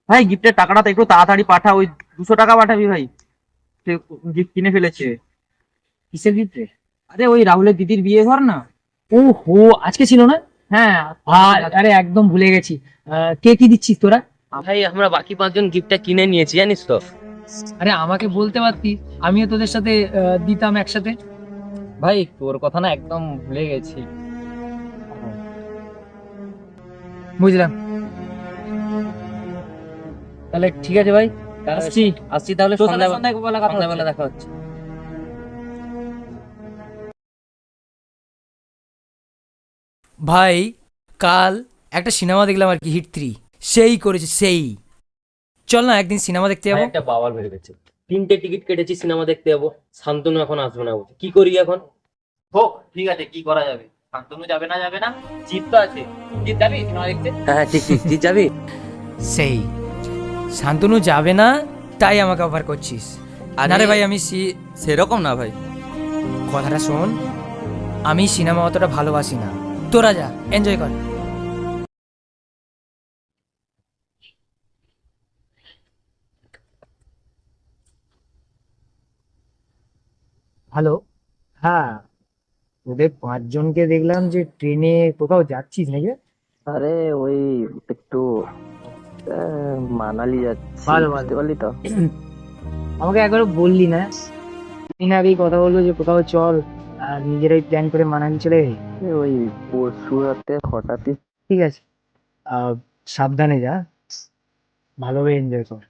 ভাই গিফটের টাকাটা তো একটু তাড়াতাড়ি পাঠা, ওই 200 টাকা পাঠাবি ভাই, সে গিফট কিনে ফেলেছে। কিসের গিফট রে? আরে ওই রাহুলের দিদির বিয়ে ঘর না। ও হো, আজকে ছিল না? হ্যাঁ। আরে একদম ভুলে গেছি। কে কি দিচ্ছিস তোরা? ভাই আমরা বাকি 5 জন গিফটটা কিনে নিয়েছি জানিস তো। আরে আমাকে বলতে পারতি, আমিও তোদের সাথে দিতাম একসাথে। ভাই তোর কথা না একদম ভুলে গেছি। বুঝলাম, তাহলে ঠিক আছে ভাই, আসছি। আসছি তাহলে, তোর সাথে সন্ধ্যাবেলা সন্ধ্যাবেলা কথা সন্ধ্যাবেলা হচ্ছে। দেখা হচ্ছে। ভাই কাল একটা সিনেমা দেখলাম আর কি, হিট 3, সেই করেছে সেই। চল না একদিন সিনেমা দেখতে ভাই যাবো। একটা বাবার বেড়ে গেছে, 3টে টিকিট কেটেছি সিনেমা দেখতে যাবো, শান্তনু এখন আসবে না বলছে, কি করি এখন? হোক ঠিক আছে, কি করা যাবে, শান্তনু যাবে না যাবে না, জিৎ তো আছে। জিৎ যাবি সিনেমা দেখতে? হ্যাঁ ঠিক ঠিক, তুই যাবি? সেই শান্তনু যাবে না, তাই আমাকে অফার করছিস? না রে ভাই, আমি সেরকম না ভাই। কথাটা শোন, আমি সিনেমা অতটা ভালোবাসি না, তোরা যা এনজয় কর। হ্যালো। হ্যাঁ, ওদের 5 জনকে দেখলাম যে ট্রেনে কোথাও যাচ্ছিস নাকি? আরে ওই একটু মানালি যাচ্ছি, ভালো ভালো। বুঝতে পারলি তো। আমাকে একবারও বললি না? দিন আগেই কথা বলবো যে কোথাও চল, আর নিজেরাই প্ল্যান করে মানালি চলে যাই। ওই পরশু রাতে হঠাৎই। ঠিক আছে, সাবধানে যা, ভালোভাবে এনজয় কর।